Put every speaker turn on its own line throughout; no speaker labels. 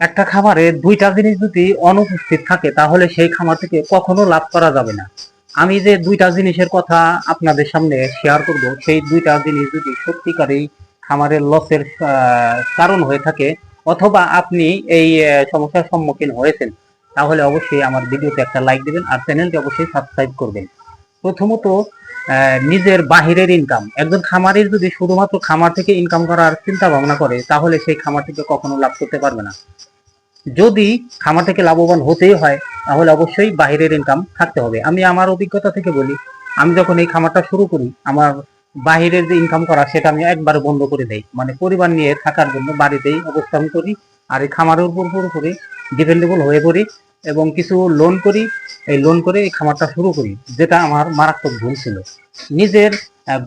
একটা খামারে দুইটা জিনিস যদি অনুপস্থিত থাকে তাহলে সেই খামার থেকে কখনো লাভ করা যাবে না। আমি যে দুইটা জিনিসের কথা আপনাদের সামনে শেয়ার করব, সেই দুইটা জিনিস যদি সত্যিকারেই খামারের লসের কারণ হয়ে থাকে, অথবা আপনি এই সমস্যার সম্মুখীন হয়েছেন, তাহলে অবশ্যই আমার ভিডিওতে একটা লাইক দিবেন আর চ্যানেলটি অবশ্যই সাবস্ক্রাইব করবেন। প্রথমত, নিজের বাহিরের ইনকাম। একজন খামারের যদি শুধুমাত্র খামার থেকে ইনকাম করার চিন্তা ভাবনা করে, তাহলে সেই খামার থেকে কখনো লাভ করতে পারবে না। যদি খামার থেকে লাভবান হতেই হয়, তাহলে অবশ্যই বাহিরের ইনকাম থাকতে হবে। আমি আমার অভিজ্ঞতা থেকে বলি, আমি যখন এই খামারটা শুরু করি, আমার বাহিরের যে ইনকাম করা সেটা আমি একবারে বন্ধ করে দেই। মানে পরিবার নিয়ে থাকার জন্য বাড়িতেই অবস্থান করি, আর এই খামারের উপর পুরোপুরি ডিপেন্ডেবল হয়ে পড়ি এবং কিছু লোন করি। এই লোন করে এই খামারটা শুরু করি, যেটা আমার মারাত্মক ভুল ছিল। নিজের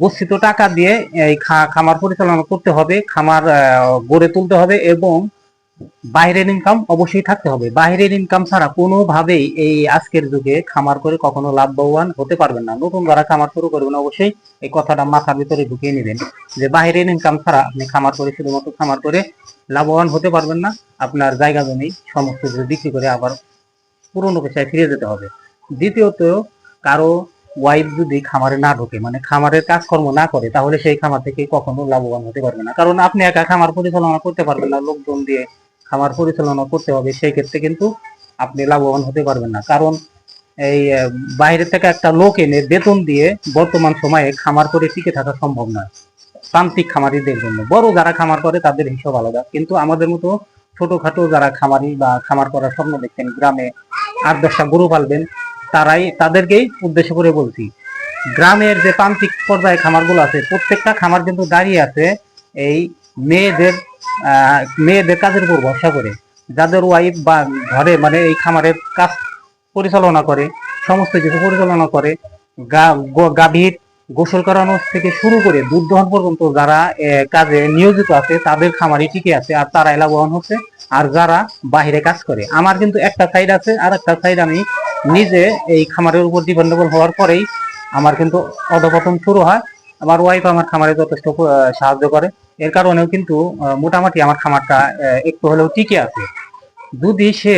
গচ্ছিত টাকা দিয়ে এই খামার পরিচালনা করতে হবে, খামার গড়ে তুলতে হবে এবং বাইরের ইনকাম অবশ্যই থাকতে হবে। বাইরের ইনকাম ছাড়া কোনোভাবেই এই আজকের যুগে খামার করে কখনো লাভবান হতে পারবেন না। নতুন যারা খামার শুরু করবেন অবশ্যই এই কথাটা মাথার ভিতরে ঢুকিয়ে নেবেন যে বাইরের ইনকাম ছাড়া আপনি খামার করে শুধুমাত্র খামার করে লাভবান হতে পারবেন না। আপনার জায়গা জমি সমস্ত কিছু বিক্রি করে আবার পুরনো পেশায় ফিরে যেতে হবে। দ্বিতীয়ত, কারো ওয়াইফ যদি খামারে না ঢোকে, মানে খামারের কাজকর্ম না করে, তাহলে সেই খামার থেকে কখনো লাভবান হতে পারবে না। কারণ আপনি একা খামার পরিচালনা করতে পারবেন না, লোকজন দিয়ে খামার পরিচালনা করতে হবে। সেই ক্ষেত্রে কিন্তু আপনি লাভবান হতে পারবেন না। কারণ এই বাইরে থেকে একটা লোক এনে বেতন দিয়ে বর্তমান সময়ে খামার করে টিকে থাকা সম্ভব নয় প্রান্তিক খামারিদের জন্য। বড় যারা খামার করে তাদের হিসাব আলাদা, কিন্তু আমাদের মতো ছোটখাটো যারা খামারি বা খামার করার স্বপ্ন দেখছেন, গ্রামে 8-10টা গরু পালবেন, তাদেরকেই উদ্দেশ্য করে বলছি। গ্রামের যে প্রান্তিক পর্যায়ে খামারগুলো আছে, প্রত্যেকটা খামার কিন্তু দাঁড়িয়ে আছে এই মেয়েদের মেয়েদের কাজের উপর ভরসা করে। যাদের ওয়াইফ বা ঘরে মানে এই খামারের কাজ পরিচালনা করে, সমস্ত কিছু পরিচালনা করে, গাভীর গোসল করানো থেকে শুরু করে দুধ দহন পর্যন্ত যারা কাজে নিয়োজিত আছে, তাদের খামারই টিকে আছে আর তারাই লাভবান হচ্ছে। আর যারা বাহিরে কাজ করে, আমার কিন্তু একটা সাইড আছে, আর একটা সাইড আমি নিজে এই খামারের উপর ডিপেন্ডেবল হওয়ার পরেই আমার কিন্তু অধপতন শুরু হয়। আমার ওয়াইফ আমার খামারে যথেষ্ট সাহায্য করে, এর কারণেও কিন্তু মোটামুটি আমার খামারটা একটু হলেও টিকে আছে। যদি সে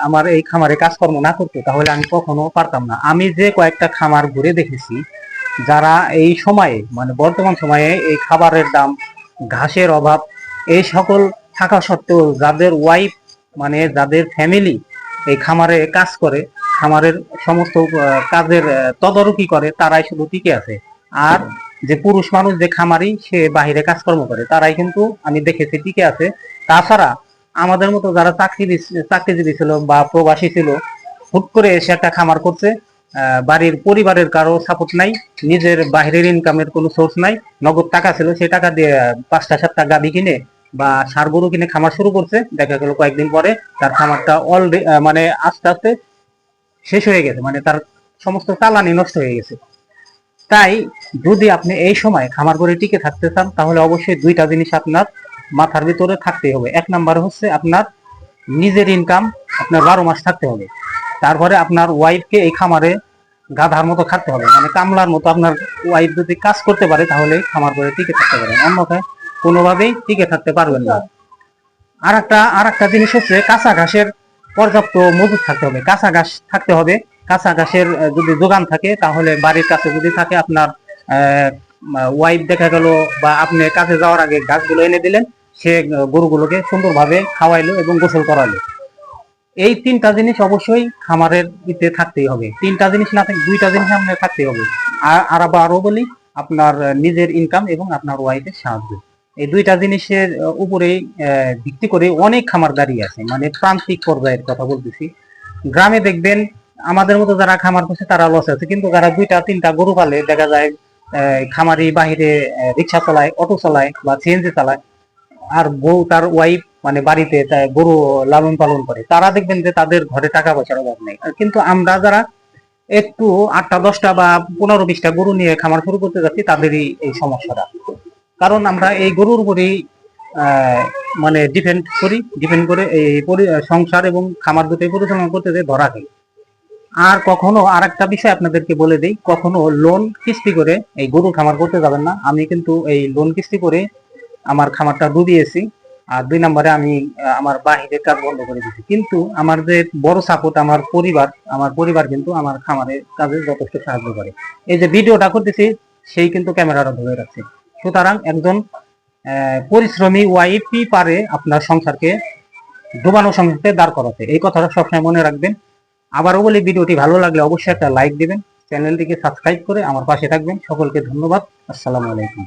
আমার এই খামারে কাজকর্ম না করতো, তাহলে আমি কখনো পারতাম না। আমি যে কয়েকটা খামার ঘুরে দেখেছি, যারা এই সময়ে মানে বর্তমান সময়ে এই খাবারের দাম, ঘাসের অভাব, এই সকল থাকা সত্ত্বেও যাদের ওয়াইফ মানে যাদের ফ্যামিলি এই খামারে কাজ করে, খামারের সমস্ত কাজের তদারকি করে, তারাই শুধু টিকে আছে। আর যে পুরুষ মানুষ যে খামারি সে বাহিরে কাজকর্ম করে, তারাই কিন্তু আমি দেখেছি টিকে আছে। তাছাড়া আমাদের মতো যারা চাকরিজীবী ছিল বা প্রবাসী ছিল, হুট করে এসে একটা খামার করছে, বাড়ির পরিবারের কারো সাপোর্ট নাই, নিজের বাহিরের ইনকামের কোনো সোর্স নাই, নগদ টাকা ছিল, সেই টাকা দিয়ে 5টা-7টা গাভী কিনে বা ষাঁড় গরু কিনে খামার শুরু করছে। দেখা গেল কয়েকদিন পরে তার খামারটা অলরেডি মানে আস্তে আস্তে শেষ হয়ে গেছে, মানে তার সমস্ত চালানি নষ্ট হয়ে গেছে। তাই যদি আপনি এই সময় খামার করে টিকে থাকতে চান, তাহলে অবশ্যই দুইটা জিনিস আপনার মাথার ভিতরে থাকতেই হবে। এক নাম্বার হচ্ছে আপনার নিজের ইনকাম আপনার 12 মাস থাকতে হবে। তারপরে আপনার ওয়াইফকে এই খামারে গাধার মতো খাটতে হবে, মানে কামলার মতো। আপনার ওয়াইফ যদি কাজ করতে পারে, তাহলে খামার করে টিকে থাকতে পারেন, অন্যথায় কোনোভাবেই টিকে থাকতে পারবেন না। আর একটা জিনিস হচ্ছে কাঁচা ঘাসের পর্যাপ্ত মজুদ থাকতে হবে। কাঁচা ঘাস থাকতে হবে। কাঁচা ঘাসের যদি যোগান থাকে, তাহলে বাড়ির কাছে যদি থাকে আপনার ওয়াইফ, দেখা গেল বা আপনি কাছে যাওয়ার আগে ঘাসগুলো এনে দিলেন, সে গরুগুলোকে সুন্দরভাবে খাওয়াইলো এবং গোসল করালো। এই 3টা জিনিস অবশ্যই খামারের ইতে থাকতেই হবে। 3টা জিনিস না থাকে, 2টা জিনিস আপনার থাকতেই হবে। আর আরো বলি, আপনার নিজের ইনকাম এবং আপনার ওয়াইফের সাহায্য। এই 2টা জিনিসের উপরেই ভিত্তি করে অনেক খামার দাঁড়িয়ে আছে, মানে প্রান্তিক পর্যায়ের কথা বলতেছি। গ্রামে দেখবেন আমাদের মতো যারা খামার করছে তারা লস আছে, কিন্তু যারা 2টা-3টা গরু পালে, দেখা যায় খামারি বাহিরে রিক্সা চালায়, অটো চালায় বা সিএনজি চালায়, আর বউ তার ওয়াইফ মানে বাড়িতে গরু লালন পালন করে, তারা দেখবেন যে তাদের ঘরে টাকা পয়সার অভাব নেই। কিন্তু আমরা যারা একটু 8টা-10টা বা 15-20টা গরু নিয়ে খামার শুরু করতে যাচ্ছি, তাদেরই এই সমস্যাটা। কারণ আমরা এই গরুর উপরেই মানে ডিপেন্ড করে এই সংসার এবং খামার দুটোই পরিচালনা করতে যে ধরা খাই। আর কখনো আর একটা বিষয় আপনাদেরকে বলে দিই, কখনো লোন কিস্তি করে এই গরু খামার করতে যাবেন না। আমি কিন্তু এই লোন কিস্তি করে আমার খামারটা ডুবিয়েছি। আর 2 নম্বরে আমি আমার বাহিরের কাজ বন্ধ করে দিয়েছি। কিন্তু আমার যে বড় সাপোর্ট আমার পরিবার কিন্তু আমার খামারের কাজে যথেষ্ট সাহায্য করে। এই যে ভিডিওটা করতেছি সেই কিন্তু ক্যামেরাটা ধরে রাখছে। সুতরাং একজন পরিশ্রমী ওয়াইফই পারে আপনার সংসারকে ডুবানো সংসারকে দাঁড় করাতে। এই কথাটা সবসময় মনে রাখবেন। আবারও বলি, ভিডিওটি ভালো লাগলে অবশ্যই একটা লাইক দিবেন, চ্যানেলটিকে সাবস্ক্রাইব করে আমার পাশে থাকবেন। সকলকে ধন্যবাদ। আসসালামু আলাইকুম।